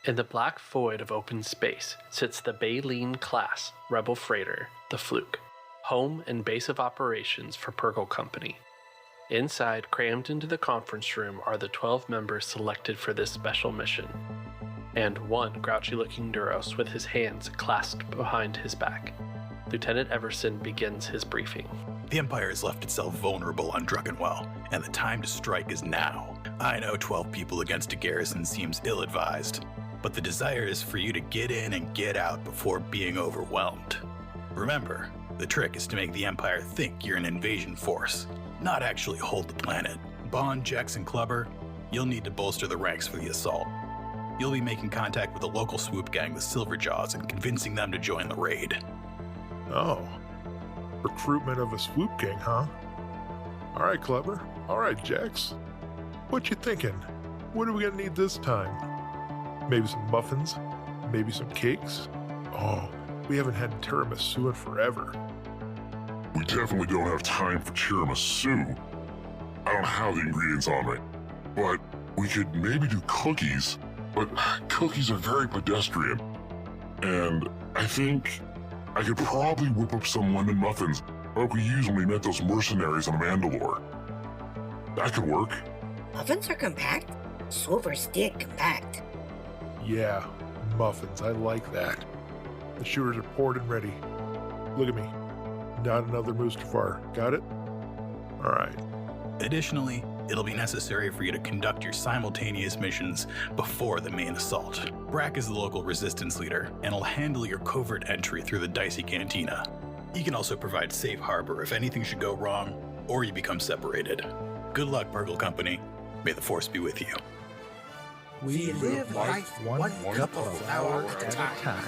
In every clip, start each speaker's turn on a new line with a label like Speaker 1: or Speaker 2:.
Speaker 1: In the black void of open space sits the Baleen class rebel freighter, the Fluke, home and base of operations for Purrgil Company. Inside, crammed into the conference room, are the 12 members selected for this special mission, and one grouchy-looking Duros with his hands clasped behind his back. Lieutenant Everson begins his briefing.
Speaker 2: The Empire has left itself vulnerable on Druckenwell, and the time to strike is now. I know 12 people against a garrison seems ill-advised, but the desire is for you to get in and get out before being overwhelmed. Remember, the trick is to make the Empire think you're an invasion force, not actually hold the planet. Bhawn, Jex, and Clubber, you'll need to bolster the ranks for the assault. You'll be making contact with the local swoop gang, the Silverjaws, and convincing them to join the raid.
Speaker 3: Oh, recruitment of a swoop gang, huh? All right, Clubber. All right, Jex. What you thinking? What are we gonna need this time? Maybe some muffins? Maybe some cakes? Oh, we haven't had tiramisu in forever.
Speaker 4: We definitely don't have time for tiramisu. I don't have the ingredients on me. But we could maybe do cookies, but cookies are very pedestrian. And I think I could probably whip up some lemon muffins like we used when we met those mercenaries on Mandalore. That could work.
Speaker 5: Muffins are compact? Swoopers dig compact.
Speaker 3: Yeah, muffins. I like that. The shooters are poured and ready. Look at me. Not another Mustafar. Got it? All right.
Speaker 2: Additionally, it'll be necessary for you to conduct your simultaneous missions before the main assault. Brack is the local resistance leader, and will handle your covert entry through the Dicey Cantina. He can also provide safe harbor if anything should go wrong, or you become separated. Good luck, Purrgil Company. May the Force be with you.
Speaker 6: We live life one cup of flour at a time.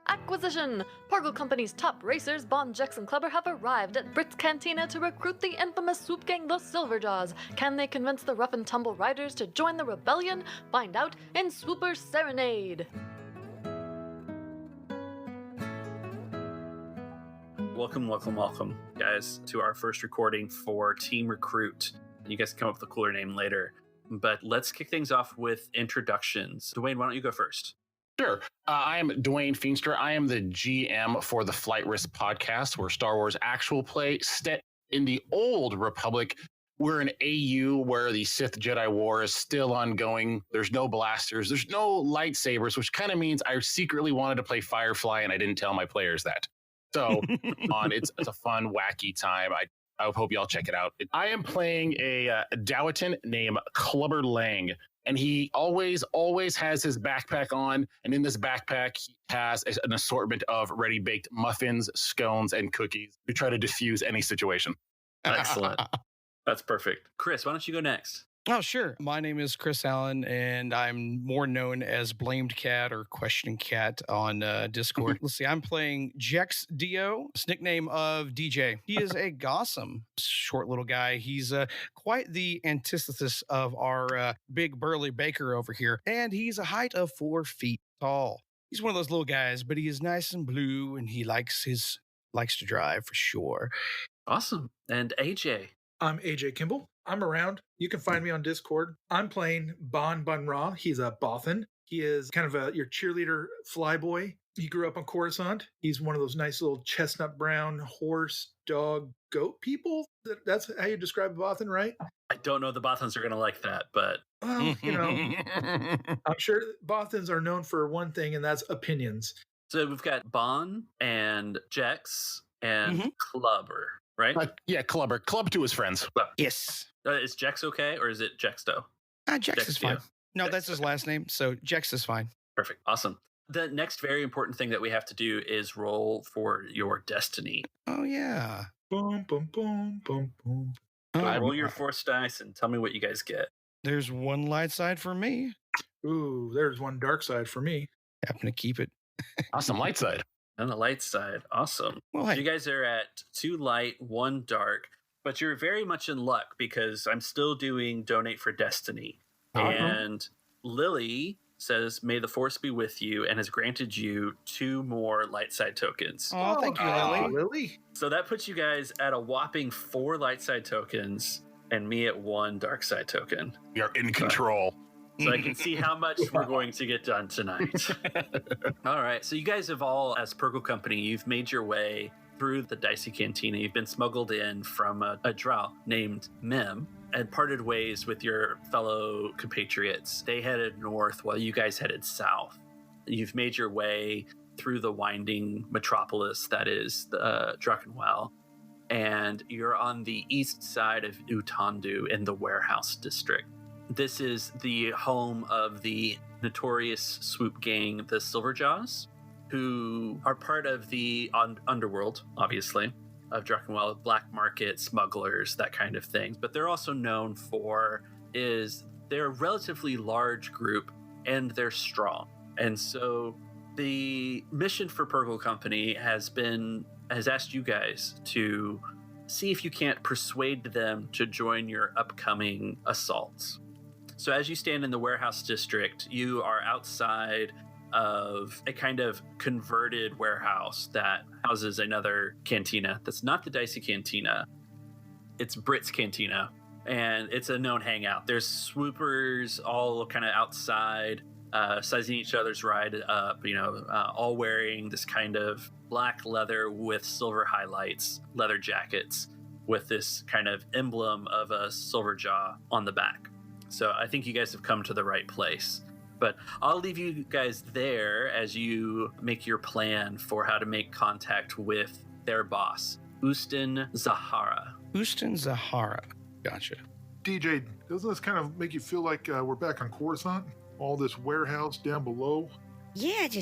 Speaker 7: Acquisition! Purrgil Company's top racers, Bhawn, Jex, and Clubber have arrived at Britt's Cantina to recruit the infamous swoop gang, the Silverjaws. Can they convince the rough and tumble riders to join the rebellion? Find out in Swooper Serenade!
Speaker 8: Welcome, guys, to our first recording for Team Recruit. You guys can come up with a cooler name later, but let's kick things off with introductions. Dwayne, why don't you go first?
Speaker 9: Sure. I am Dwayne Feenstra. I am the GM for the Flight Risk podcast, where Star Wars actual play set in the old Republic. We're an AU where the Sith Jedi War is still ongoing. There's no blasters. There's no lightsabers, which kind of means I secretly wanted to play Firefly and I didn't tell my players that. So it's a fun, wacky time. I hope y'all check it out. I am playing a Dowatin named Clubber Lang. And he always has his backpack on. And in this backpack, he has an assortment of ready-baked muffins, scones, and cookies to try to diffuse any situation.
Speaker 8: Excellent. That's perfect. Chris, why don't you go next?
Speaker 10: Oh, sure. My name is Chris Allen, and I'm more known as Blamed Cat or Questioning Cat on Discord. Let's see. I'm playing Jex Dio, his nickname of DJ. He is a Gossam, short little guy. He's quite the antithesis of our big burly baker over here, and he's a height of 4 feet tall. He's one of those little guys, but he is nice and blue, and he likes to drive for sure.
Speaker 8: Awesome. And AJ?
Speaker 11: I'm AJ Kimball. I'm around. You can find me on Discord. I'm playing Bhawn Bunra. He's a Bothan. He is kind of your cheerleader flyboy. He grew up on Coruscant. He's one of those nice little chestnut brown horse, dog, goat people. That's how you describe a Bothan, right?
Speaker 8: I don't know the Bothans are going to like that, but...
Speaker 11: Well, I'm sure Bothans are known for one thing, and that's opinions.
Speaker 8: So we've got Bhawn and Jex and Clubber. Right?
Speaker 9: Yeah, Clubber. Club to his friends.
Speaker 10: Yes.
Speaker 8: Is Jex okay, or is it Jexto?
Speaker 10: Jex is fine. No, that's his last name, so Jex is fine.
Speaker 8: Perfect. Awesome. The next very important thing that we have to do is roll for your destiny.
Speaker 10: Oh, yeah.
Speaker 11: Boom, boom, boom, boom, boom.
Speaker 8: Roll your force dice and tell me what you guys get.
Speaker 10: There's one light side for me.
Speaker 11: Ooh, there's one dark side for me.
Speaker 10: Happen to keep it.
Speaker 9: Awesome, light side.
Speaker 8: On the light side. Awesome.
Speaker 10: Well,
Speaker 8: so you guys are at 2 light, 1 dark, but you're very much in luck because I'm still doing Donate for Destiny. And Lily says, "May the force be with you," and has granted you 2 more light side tokens.
Speaker 10: Oh, thank you, Lily.
Speaker 11: Lily.
Speaker 8: So that puts you guys at a whopping 4 light side tokens and me at 1 dark side token.
Speaker 9: We are in control.
Speaker 8: So I can see how much we're going to get done tonight. All right. So you guys have all, as Purrgil Company, you've made your way through the Dicey Cantina. You've been smuggled in from a drow named Mim and parted ways with your fellow compatriots. They headed north while you guys headed south. You've made your way through the winding metropolis that is Druckenwell, and you're on the east side of Utandu in the warehouse district. This is the home of the notorious swoop gang, the Silverjaws, who are part of the underworld, obviously, of Druckenwell, black market, smugglers, that kind of thing. But they're also known for they're a relatively large group and they're strong. And so the mission for Purrgil Company has asked you guys to see if you can't persuade them to join your upcoming assaults. So as you stand in the warehouse district, you are outside of a kind of converted warehouse that houses another cantina that's not the Dicey Cantina. It's Britt's Cantina, and it's a known hangout. There's swoopers all kind of outside, sizing each other's ride up, all wearing this kind of black leather with silver highlights, leather jackets with this kind of emblem of a silver jaw on the back. So I think you guys have come to the right place. But I'll leave you guys there as you make your plan for how to make contact with their boss, Ustin Zahara.
Speaker 10: Ustin Zahara. Gotcha.
Speaker 3: DJ, doesn't this kind of make you feel like we're back on Coruscant? All this warehouse down below?
Speaker 5: Yeah, it's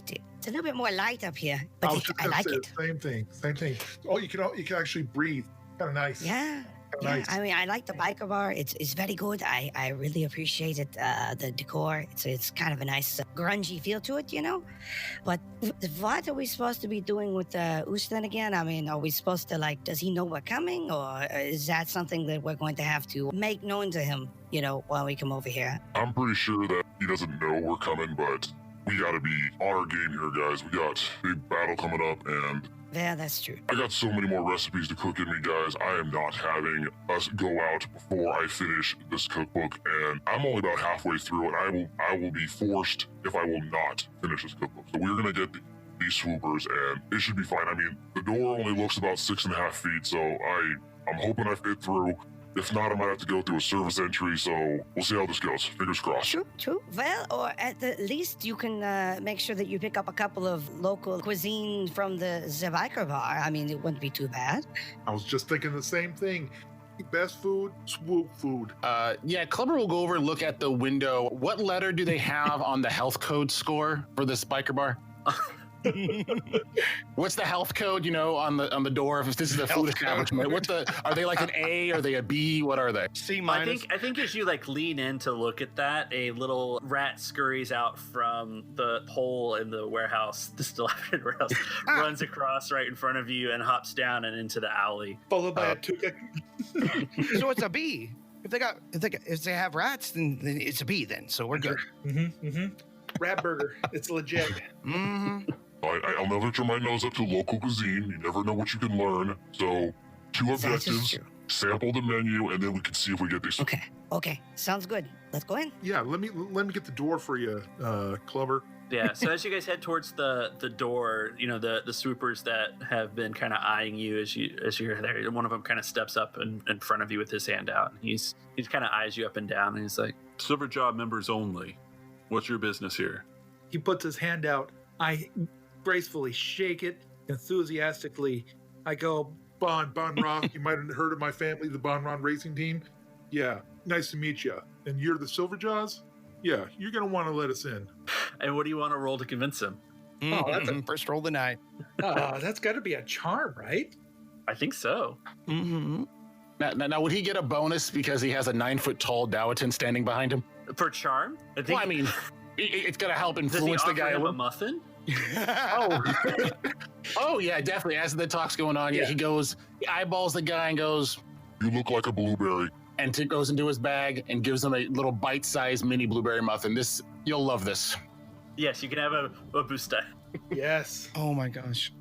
Speaker 5: a little bit more light up here, but I like it.
Speaker 3: Same thing. Oh, you can actually breathe. Kind of nice.
Speaker 5: Yeah.
Speaker 3: Nice.
Speaker 5: I mean, I like the biker bar. It's very good. I really appreciate it. The decor. It's kind of a nice grungy feel to it, But what are we supposed to be doing with Ustin again? I mean, are we supposed to does he know we're coming, or is that something that we're going to have to make known to him, while we come over here?
Speaker 4: I'm pretty sure that he doesn't know we're coming, but we gotta be on our game here, guys. We got a big battle coming up, and
Speaker 5: yeah, that's true.
Speaker 4: I got so many more recipes to cook in me, guys. I am not having us go out before I finish this cookbook, and I'm only about halfway through it. I will be forced if I will not finish this cookbook. So we're gonna get these swoopers, and it should be fine. I mean, the door only looks about 6.5 feet, so I'm hoping I fit through. If not, I might have to go through a service entry, so we'll see how this goes. Fingers crossed.
Speaker 5: True. Well, or at the least you can make sure that you pick up a couple of local cuisine from the Biker bar. I mean, it wouldn't be too bad.
Speaker 3: I was just thinking the same thing. Best food, swoop food.
Speaker 9: Yeah, Clubber will go over and look at the window. What letter do they have on the health code score for this biker bar? What's the health code, on the door if this is a food establishment? Are they like an A? Are they a B? What are they?
Speaker 10: C-.
Speaker 8: I think as you lean in to look at that, a little rat scurries out from the hole in the warehouse, the dilapidated warehouse, runs across right in front of you and hops down and into the alley.
Speaker 11: Followed by a tuca.
Speaker 10: So it's a B. If they have rats, then it's a B. Then so we're good.
Speaker 11: Rat burger. It's legit.
Speaker 4: I'll never turn my nose up to local cuisine. You never know what you can learn. So, 2 objectives, sample the menu, and then we can see if we get these.
Speaker 5: Okay. Sounds good. Let's go in.
Speaker 3: Yeah, let me get the door for you, Clubber.
Speaker 8: Yeah, so as you guys head towards the door, the swoopers that have been kind of eyeing you as you're there, one of them kind of steps up in front of you with his hand out. He's kind of eyes you up and down, and he's like,
Speaker 12: Silverjaw members only. What's your business here?
Speaker 11: He puts his hand out. I gracefully shake it enthusiastically. I go,
Speaker 3: Bhawn Ra, you might have heard of my family, the Bhawn Ra racing team. Yeah, nice to meet you. And you're the Silverjaws? Yeah, you're going to want to let us in.
Speaker 8: And what do you want to roll to convince him?
Speaker 11: Oh, that's a
Speaker 10: first roll of the night.
Speaker 11: That's got to be a charm, right?
Speaker 8: I think so.
Speaker 9: Mm-hmm. Now, would he get a bonus because he has a 9-foot-tall Dawitan standing behind him?
Speaker 8: For charm?
Speaker 9: I mean, it's going to help influence the guy.
Speaker 8: Does he offer him a muffin?
Speaker 9: Oh, yeah, definitely. As the talk's going on, he eyeballs the guy and goes,
Speaker 4: You look like a blueberry.
Speaker 9: and goes into his bag and gives him a little bite-sized mini blueberry muffin. You'll love this.
Speaker 8: Yes, you can have a booster.
Speaker 11: Yes.
Speaker 10: Oh my gosh.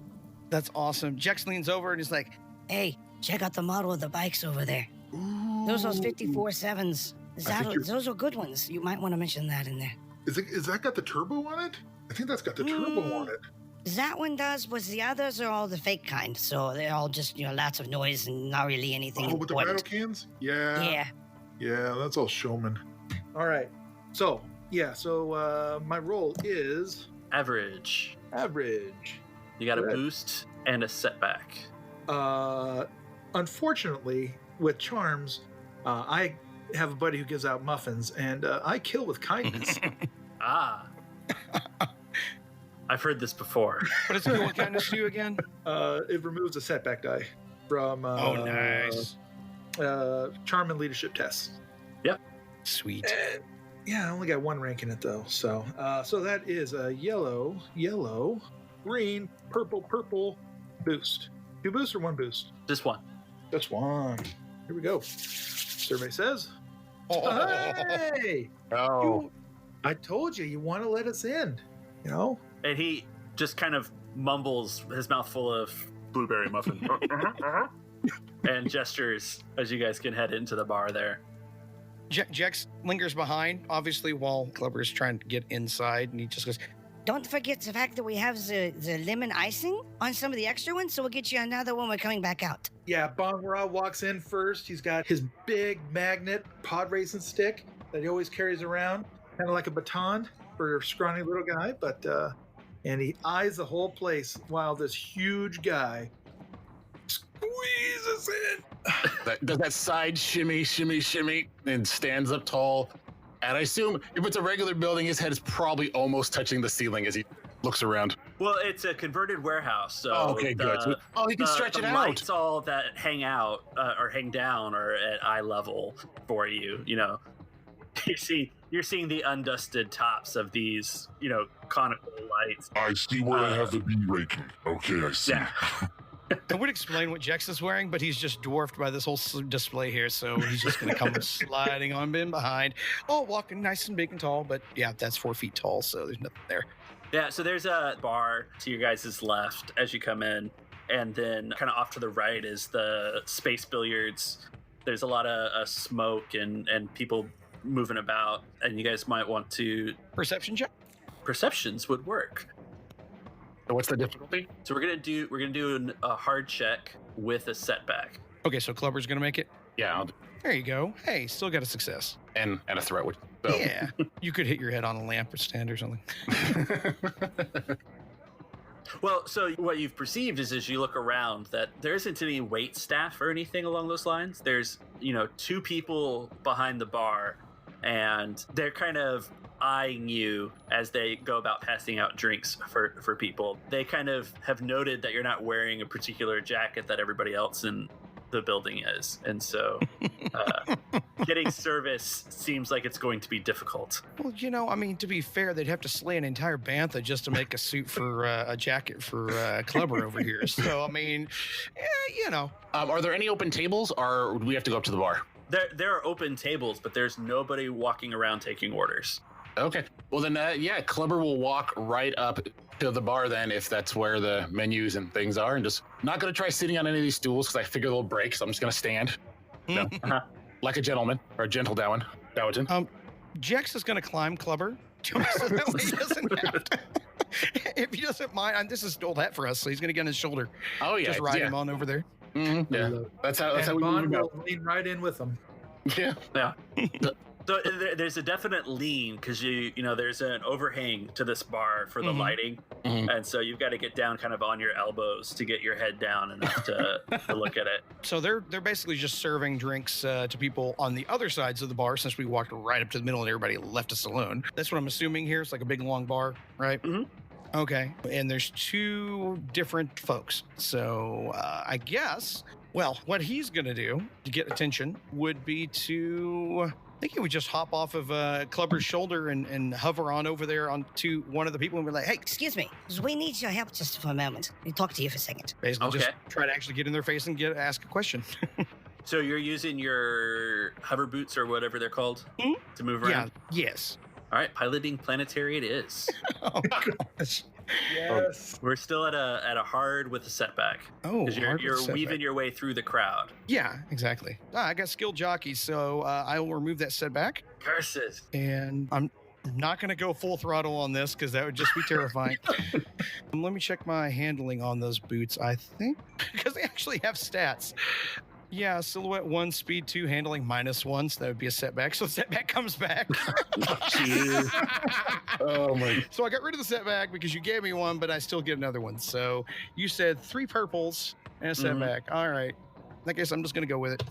Speaker 10: That's awesome. Jex leans over and he's like,
Speaker 5: Hey, check out the model of the bikes over there. Those 54.7s. Those are good ones. You might want to mention that in there.
Speaker 3: Is that got the turbo on it? I think that's got the turbo on it.
Speaker 5: That one does, but the others are all the fake kind. So they're all just, lots of noise and not really anything
Speaker 3: with the rattle
Speaker 5: important.
Speaker 3: cans? Yeah.
Speaker 5: Yeah.
Speaker 3: Yeah, that's all showman.
Speaker 11: All right. So, my roll is
Speaker 8: Average. You got a boost and a setback.
Speaker 11: Unfortunately, with charms, I have a buddy who gives out muffins, and I kill with kindness.
Speaker 8: I've heard this before.
Speaker 10: what does it kindness do again?
Speaker 11: It removes a setback die from
Speaker 10: nice.
Speaker 11: Charm and leadership tests.
Speaker 8: Yep.
Speaker 10: Sweet.
Speaker 11: And, I only got one rank in it though. So that is a yellow, green, purple boost. 2 boosts or 1 boost?
Speaker 8: Just one.
Speaker 11: Just one. Here we go. Survey says. Hey!
Speaker 9: Oh.
Speaker 11: I told you want to let us in.
Speaker 8: And he just kind of mumbles, his mouth full of
Speaker 12: Blueberry muffin.
Speaker 8: and gestures as you guys can head into the bar there.
Speaker 10: Jex lingers behind, obviously, while Clubber's trying to get inside, and he just goes,
Speaker 5: Don't forget the fact that we have the lemon icing on some of the extra ones, so we'll get you another when we're coming back out.
Speaker 11: Yeah, Bhawn walks in first. He's got his big magnet pod racing stick that he always carries around, kind of like a baton for a scrawny little guy, but and he eyes the whole place while this huge guy squeezes in.
Speaker 9: Does that side shimmy, and stands up tall. And I assume if it's a regular building, his head is probably almost touching the ceiling as he looks around.
Speaker 8: Well, it's a converted warehouse, so
Speaker 9: okay, good. He can stretch it out.
Speaker 8: The lights all that hang out or hang down are at eye level for you. You're seeing the undusted tops of these, conical lights.
Speaker 4: I see where I have the bee raking. Okay, I see.
Speaker 8: Yeah.
Speaker 10: I would explain what Jex is wearing, but he's just dwarfed by this whole display here, so he's just going to come sliding on in behind. Oh, walking nice and big and tall, but yeah, that's 4 feet tall, so there's nothing there.
Speaker 8: Yeah, so there's a bar to your guys' left as you come in, and then kind of off to the right is the space billiards. There's a lot of smoke and people moving about, and you guys might want to...
Speaker 10: Perception check?
Speaker 8: Perceptions would work.
Speaker 9: So what's the difficulty?
Speaker 8: So we're gonna do a hard check with a setback.
Speaker 10: Okay, so Clubber's gonna make it?
Speaker 9: Yeah.
Speaker 10: There you go. Hey, still got a success.
Speaker 9: And a threat.
Speaker 10: Yeah. You could hit your head on a lamp or stand or something.
Speaker 8: Well, so what you've perceived is as you look around that there isn't any wait staff or anything along those lines. There's, 2 people behind the bar, and they're kind of eyeing you as they go about passing out drinks for people. They kind of have noted that you're not wearing a particular jacket that everybody else in the building is, and so getting service seems like it's going to be difficult.
Speaker 10: Well, to be fair, they'd have to slay an entire bantha just to make a suit for a jacket for Clubber over here. So,
Speaker 9: Are there any open tables, or do we have to go up to the bar?
Speaker 8: There are open tables, but there's nobody walking around taking orders.
Speaker 9: Okay. Well, then, Clubber will walk right up to the bar then, if that's where the menus and things are, and just not going to try sitting on any of these stools because I figure they'll break, so I'm just going to stand. Like a gentleman, or a gentle Dowatin.
Speaker 10: Jex is going to climb Clubber, so that way he doesn't have to. If he doesn't mind, this is an old hat for us, so he's going to get on his shoulder.
Speaker 9: Oh, yeah.
Speaker 10: Just ride him on over there.
Speaker 9: Mm-hmm. Yeah. That's how we
Speaker 11: Bhawn will lean right in with him.
Speaker 9: Yeah.
Speaker 8: So there's a definite lean because there's an overhang to this bar for the lighting, and so you've got to get down kind of on your elbows to get your head down enough to look at it.
Speaker 10: So they're basically just serving drinks to people on the other sides of the bar since we walked right up to the middle and everybody left us alone. That's what I'm assuming here. It's like a big long bar, right?
Speaker 8: Mm-hmm.
Speaker 10: Okay, and there's 2 different folks. So I guess, what he's gonna do to get attention would be to. I think he would just hop off of Clubber's shoulder and hover on over there onto one of the people and be like, hey,
Speaker 5: Excuse me, we need your help just for a moment. Let me talk to you for a second.
Speaker 10: basically just try to actually get in their face and ask a question.
Speaker 8: So you're using your hover boots or whatever they're called to move around?
Speaker 10: Yeah, yes.
Speaker 8: All right, piloting planetary it is.
Speaker 10: Oh, gosh.
Speaker 11: Yes.
Speaker 8: We're still at a hard with a setback.
Speaker 10: Oh,
Speaker 8: because
Speaker 10: hard with
Speaker 8: you're
Speaker 10: a setback.
Speaker 8: weaving your way through the crowd.
Speaker 10: Yeah, exactly. I got skilled jockeys, so I will remove that setback.
Speaker 8: Curses.
Speaker 10: And I'm not going to go full throttle on this because that would just be terrifying. Let me check my handling on those boots, I think, because they actually have stats. Yeah, silhouette 1, speed 2, handling -1, so that would be a setback. So setback comes back.
Speaker 9: Oh my!
Speaker 10: So I got rid of the setback because you gave me one, but I still get another one. So you said 3 purples and a setback. All right. I guess I'm just going to go with it.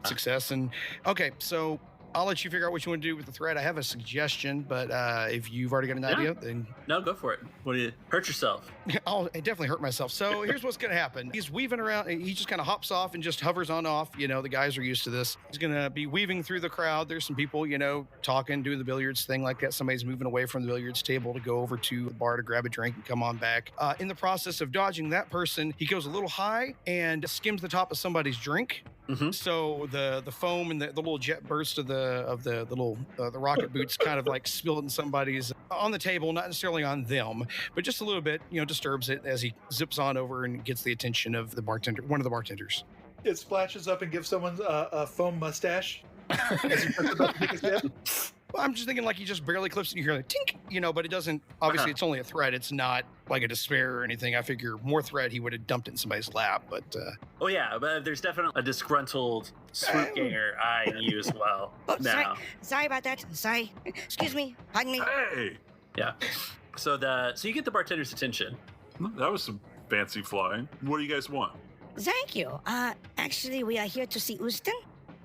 Speaker 10: Success. And okay, so I'll let you figure out what you want to do with the thread. I have a suggestion, but if you've already got an idea, then
Speaker 8: No, go for it. What do you hurt yourself?
Speaker 10: I'll definitely hurt myself. So here's what's going to happen. He's weaving around. He just kind of hops off and just hovers on off. You know, the guys are used to this. He's going to be weaving through the crowd. There's some people, you know, talking, doing the billiards thing like that. Somebody's moving away from the billiards table to go over to the bar to grab a drink and come on back. In the process of dodging that person, he goes a little high and skims the top of somebody's drink. So the foam and the little jet burst of the little the rocket boots kind of like spilled in somebody's on the table, not necessarily on them, but just a little bit, you know, disturbs it as he zips on over and gets the attention of the bartender, one of the bartenders.
Speaker 11: It splashes up and gives someone a foam mustache as he puts it up to take a sip.
Speaker 10: Well, I'm just thinking like he just barely clips it and you hear like tink, you know, but it doesn't, obviously it's only a thread. It's not like a despair or anything. I figure more thread, he would have dumped it in somebody's lap, but.
Speaker 8: Oh yeah, but there's definitely a disgruntled swoop ganger eyeing you as well. Now.
Speaker 5: Sorry about that. Sorry. Excuse me. Pardon me.
Speaker 12: Hey,
Speaker 8: Yeah. So you get the bartender's attention.
Speaker 12: that was some fancy flying. What do you guys want?
Speaker 5: Thank you. Actually, we are here to see Houston.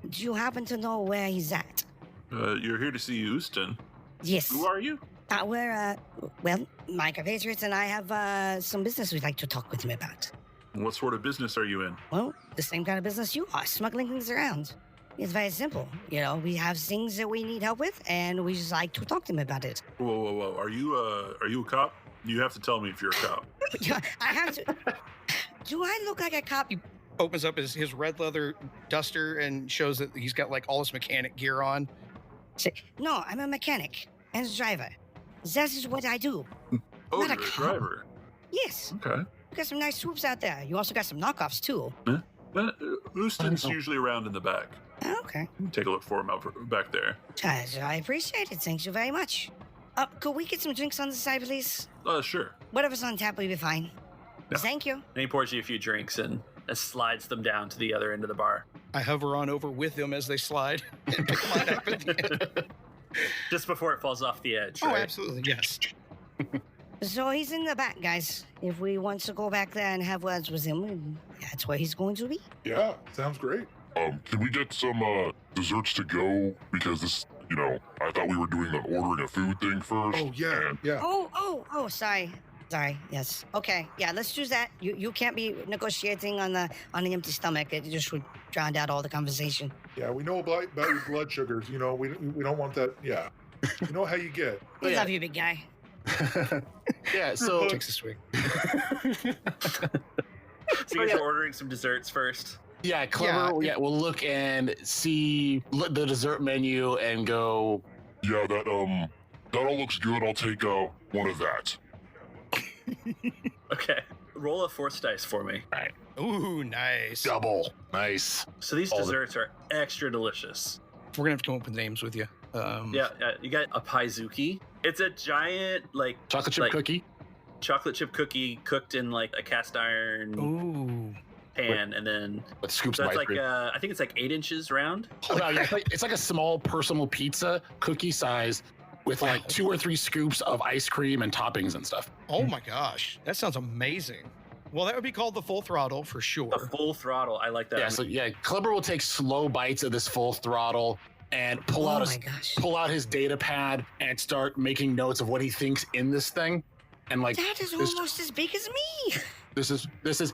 Speaker 5: Do you happen to know where he's at?
Speaker 12: You're here to see Houston.
Speaker 5: Yes.
Speaker 12: Who are you?
Speaker 5: Well, my compatriots and I have some business we'd like to talk with him about.
Speaker 12: What sort of business are you in?
Speaker 5: Well, the same kind of business you are, smuggling things around. It's very simple. You know, we have things that we need help with, and we just like to talk to him about it.
Speaker 12: Whoa! Are you a cop? You have to tell me if you're a cop.
Speaker 5: I have to. Do I look like a cop?
Speaker 10: He opens up his red leather duster and shows that he's got like all his mechanic gear on.
Speaker 5: No, I'm a mechanic and a driver. That is what I do.
Speaker 12: Oh,
Speaker 5: Not
Speaker 12: you're
Speaker 5: a
Speaker 12: a
Speaker 5: cop.
Speaker 12: driver.
Speaker 5: Yes.
Speaker 12: Okay.
Speaker 5: You got some nice swoops out there. You also got some knockoffs, too.
Speaker 12: Houston's usually around in the back.
Speaker 5: Okay.
Speaker 12: Take a look for him back there.
Speaker 5: I appreciate it. Thank you very much. Could we get some drinks on the side, please?
Speaker 12: Sure.
Speaker 5: Whatever's on tap will be fine.
Speaker 12: Yeah.
Speaker 5: Thank you.
Speaker 8: And he pours you a few drinks and slides them down to the other end of the bar.
Speaker 10: I hover on over with them as they slide and pick mine up at the end.
Speaker 8: Just before it falls off the edge.
Speaker 10: Oh,
Speaker 8: right?
Speaker 10: absolutely, yes.
Speaker 5: So he's in the back, guys. If we want to go back there and have words with him, that's where he's going to be.
Speaker 3: Yeah, sounds great.
Speaker 4: Can we get some desserts to go? Because this, you know, I thought we were doing the ordering a food thing first.
Speaker 3: Oh, yeah,
Speaker 4: and
Speaker 3: yeah.
Speaker 5: Oh, sorry. Yes. Okay. Yeah, let's choose that. You can't be negotiating on the empty stomach. It just would drown out all the conversation.
Speaker 3: Yeah, we know about your blood sugars. You know, we don't want that. Yeah. You know how you get.
Speaker 5: We love you, big guy.
Speaker 9: Yeah, so
Speaker 10: Takes a swig.
Speaker 8: So you guys are ordering some desserts first.
Speaker 9: yeah, Clever. Yeah, we'll look and see the dessert menu and go.
Speaker 4: yeah, that all looks good. I'll take one of that.
Speaker 8: Okay. Roll a force dice for me.
Speaker 9: All right,
Speaker 10: Ooh, nice.
Speaker 9: double, nice.
Speaker 8: So these desserts are extra delicious.
Speaker 10: We're gonna have to come up with names with you.
Speaker 8: Yeah, you got a paizuki. It's a giant
Speaker 9: Chocolate chip cookie.
Speaker 8: chocolate chip cookie cooked in like a cast iron
Speaker 10: Ooh.
Speaker 8: pan, and then
Speaker 9: With scoops
Speaker 8: so
Speaker 9: of
Speaker 8: it's
Speaker 9: ice
Speaker 8: like
Speaker 9: cream.
Speaker 8: I think it's like 8 inches round.
Speaker 9: Oh, no, yeah, it's like a small personal pizza, cookie size, with like 2 or 3 scoops of ice cream and toppings and stuff.
Speaker 10: Oh my gosh, that sounds amazing. Well, that would be called the full throttle for sure.
Speaker 8: The full throttle. I like that.
Speaker 9: Yeah, so yeah, Clever will take slow bites of this full throttle and pull
Speaker 5: Oh
Speaker 9: out
Speaker 5: my gosh.
Speaker 9: pull out his data pad and start making notes of what he thinks in this thing. And like
Speaker 5: That is
Speaker 9: this-
Speaker 5: almost as big as me.
Speaker 9: This is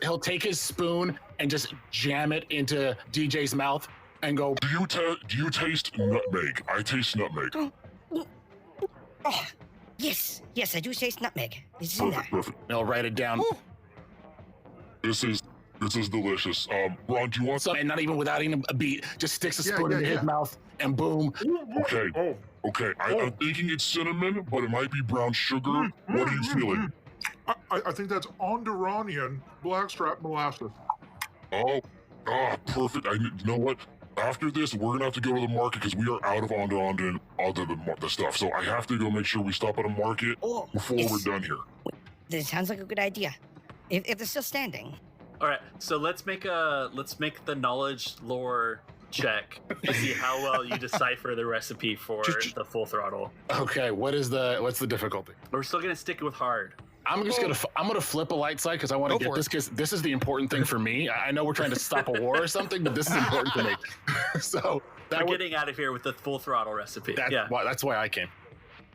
Speaker 9: he'll take his spoon and just jam it into DJ's mouth and go.
Speaker 4: Do you taste nutmeg? I taste nutmeg.
Speaker 5: Oh, yes, I do taste nutmeg. It's in there.
Speaker 4: Perfect.
Speaker 9: He'll write it down.
Speaker 10: Ooh.
Speaker 4: This is This is delicious. Ron, do you want some?
Speaker 9: And not even without eating a beat, just sticks a spoon into his mouth and boom.
Speaker 4: Okay. Okay. I'm thinking it's cinnamon, but it might be brown sugar. What are you feeling?
Speaker 3: I think that's Onderonian blackstrap molasses.
Speaker 4: Oh, perfect. You know what? After this, we're gonna have to go to the market because we are out of Onderonian and all the stuff. So I have to go make sure we stop at a market before we're done here.
Speaker 5: This sounds like a good idea. If they're still standing.
Speaker 8: All right, so let's make the knowledge lore check to see how well you decipher the recipe for the full throttle.
Speaker 9: Okay, what's the difficulty?
Speaker 8: We're still gonna stick with hard.
Speaker 9: I'm gonna flip a light side because I want to get this because this is the important thing for me. I know we're trying to stop a war or something, but this is important to me. So
Speaker 8: we're getting out of here with the full throttle recipe.
Speaker 9: That's why I came.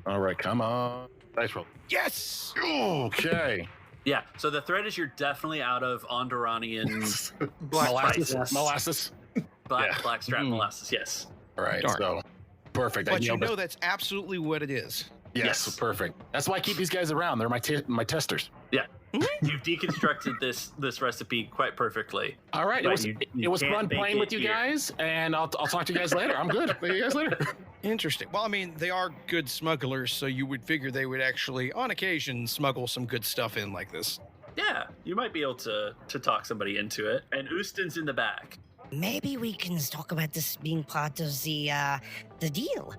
Speaker 9: All right, come on. Nice roll. Yes. Okay.
Speaker 8: Yeah. So the thread is you're definitely out of Onderonian
Speaker 9: molasses.
Speaker 8: Blackstrap molasses. Yes.
Speaker 9: All right.
Speaker 10: Darn.
Speaker 9: So perfect.
Speaker 10: But you know that's absolutely what it is.
Speaker 9: Yes, perfect. That's why I keep these guys around. They're my testers.
Speaker 8: Yeah. You've deconstructed this recipe quite perfectly.
Speaker 9: All right. It was fun playing with you guys, and I'll talk to you guys later. I'm good. See you guys later.
Speaker 10: Interesting. Well, I mean, they are good smugglers, so you would figure they would actually, on occasion, smuggle some good stuff in like this.
Speaker 8: Yeah, you might be able to talk somebody into it. And Ustin's in the back.
Speaker 5: Maybe we can talk about this being part of the deal.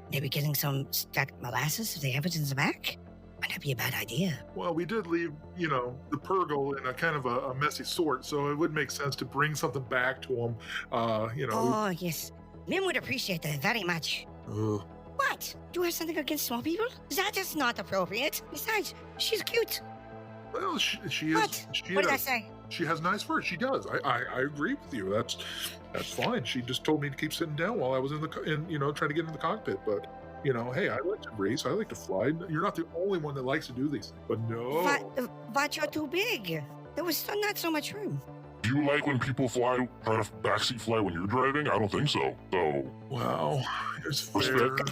Speaker 5: Maybe getting some stacked molasses if they have it in the back. Might not be a bad idea.
Speaker 3: Well, we did leave, the Purrgil in a kind of a messy sort, so it would make sense to bring something back to him.
Speaker 5: Oh, yes. Mim would appreciate that very much. What? Do you have something against small people? That is not appropriate. Besides, she's cute.
Speaker 3: Well, she is.
Speaker 5: What? What did I say?
Speaker 3: She has nice fur. She does. I agree with you. That's fine. She just told me to keep sitting down while I was trying to get in the cockpit. But hey, I like to race. I like to fly. You're not the only one that likes to do these things. But no.
Speaker 5: But you're too big. There was not so much room.
Speaker 4: Do you like when people try to backseat fly when you're driving? I don't think so. So.
Speaker 3: Wow. It's fair.
Speaker 4: Respect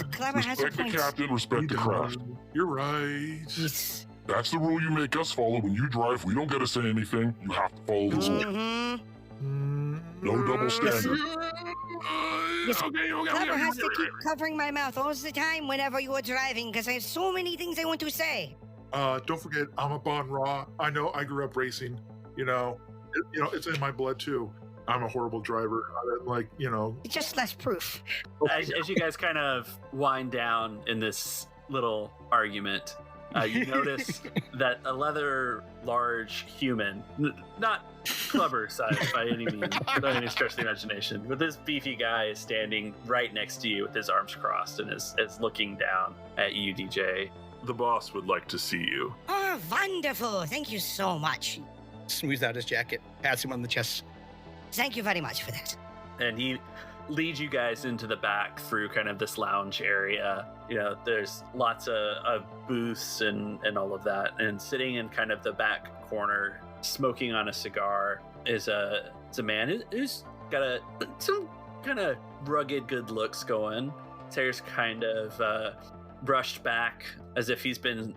Speaker 4: the captain. Respect the craft.
Speaker 3: You're right.
Speaker 5: Yes.
Speaker 4: That's the rule you make us follow. When you drive, we don't get to say anything. You have to follow the rule. No double standard.
Speaker 5: Yes. Clever has to keep covering my mouth all the time whenever you are driving because I have so many things I want to say.
Speaker 3: Don't forget, I'm a Bhawn Raw. I know I grew up racing. It's in my blood too. I'm a horrible driver.
Speaker 5: It's just less proof.
Speaker 8: As you guys kind of wind down in this little argument, you notice that a large human, not Clubber size by any means, by any stretch of the imagination, but this beefy guy is standing right next to you with his arms crossed and is looking down at you, DJ.
Speaker 12: The boss would like to see you.
Speaker 5: Oh, wonderful. Thank you so much.
Speaker 10: Smooths out his jacket, pats him on the chest.
Speaker 5: Thank you very much for that.
Speaker 8: And he leads you guys into the back through kind of this lounge area. There's lots of booths and all of that. And sitting in kind of the back corner, smoking on a cigar, is a man who's got some kind of rugged good looks going. His hair's kind of brushed back as if he's been,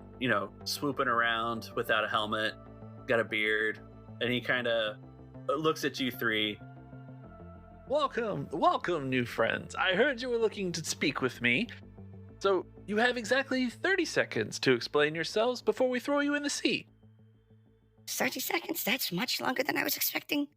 Speaker 8: swooping around without a helmet, got a beard, and he kind of looks at you three.
Speaker 1: Welcome, new friends. I heard you were looking to speak with me. So you have exactly 30 seconds to explain yourselves before we throw you in the sea.
Speaker 5: 30 seconds? That's much longer than I was expecting.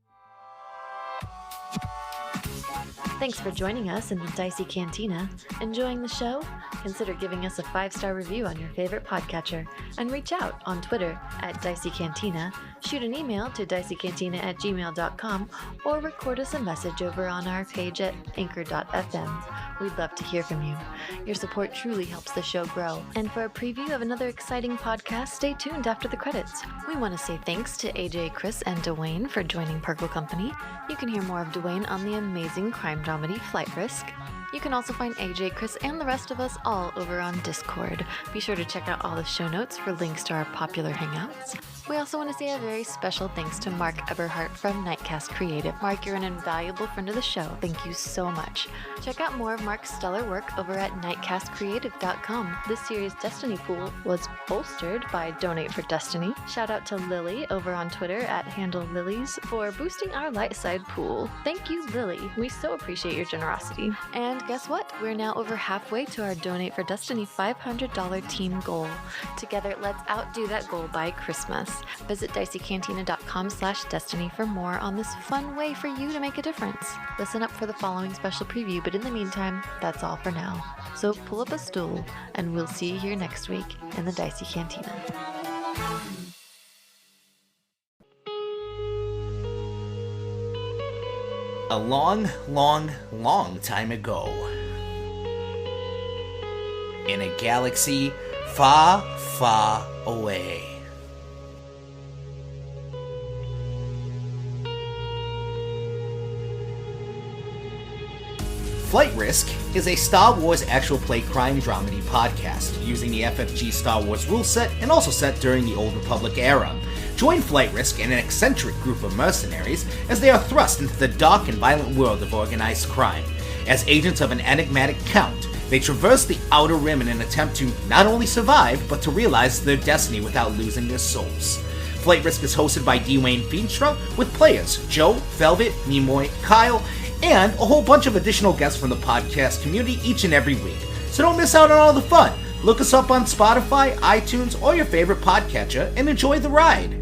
Speaker 7: Thanks for joining us in the Dicey Cantina. Enjoying the show? Consider giving us a 5-star review on your favorite podcatcher and reach out on Twitter at Dicey Cantina, shoot an email to diceycantina@gmail.com, or record us a message over on our page at anchor.fm. We'd love to hear from you. Your support truly helps the show grow. And for a preview of another exciting podcast, stay tuned after the credits. We want to say thanks to AJ, Chris, and Dwayne for joining Purrgil Company. You can hear more of Dwayne on the amazing crime dramedy Flight Risk. You can also find AJ, Chris, and the rest of us all over on Discord. Be sure to check out all the show notes for links to our popular hangouts. We also want to say a very special thanks to Mark Eberhardt from Nightcast Creative. Mark, you're an invaluable friend of the show. Thank you so much. Check out more of Mark's stellar work over at nightcastcreative.com. This series' Destiny pool was bolstered by Donate for Destiny. Shout out to Lily over on Twitter at @handlelilies for boosting our light side pool. Thank you, Lily. We so appreciate your generosity. And guess what? We're now over halfway to our Donate for Destiny $500 team goal. Together, let's outdo that goal by Christmas. Visit diceycantina.com/destiny for more on this fun way for you to make a difference. Listen up for the following special preview, but in the meantime, that's all for now. So pull up a stool, and we'll see you here next week in the Dicey Cantina.
Speaker 13: A long, long, long time ago, in a galaxy far, far away, Flight Risk is a Star Wars actual play crime dramedy podcast using the FFG Star Wars rule set and also set during the Old Republic era. Join Flight Risk and an eccentric group of mercenaries as they are thrust into the dark and violent world of organized crime. As agents of an enigmatic count, they traverse the Outer Rim in an attempt to not only survive, but to realize their destiny without losing their souls. Flight Risk is hosted by Dwayne Feenstra, with players Joe, Velvet, Nimoy, Kyle, and a whole bunch of additional guests from the podcast community each and every week. So don't miss out on all the fun. Look us up on Spotify, iTunes, or your favorite podcatcher and enjoy the ride.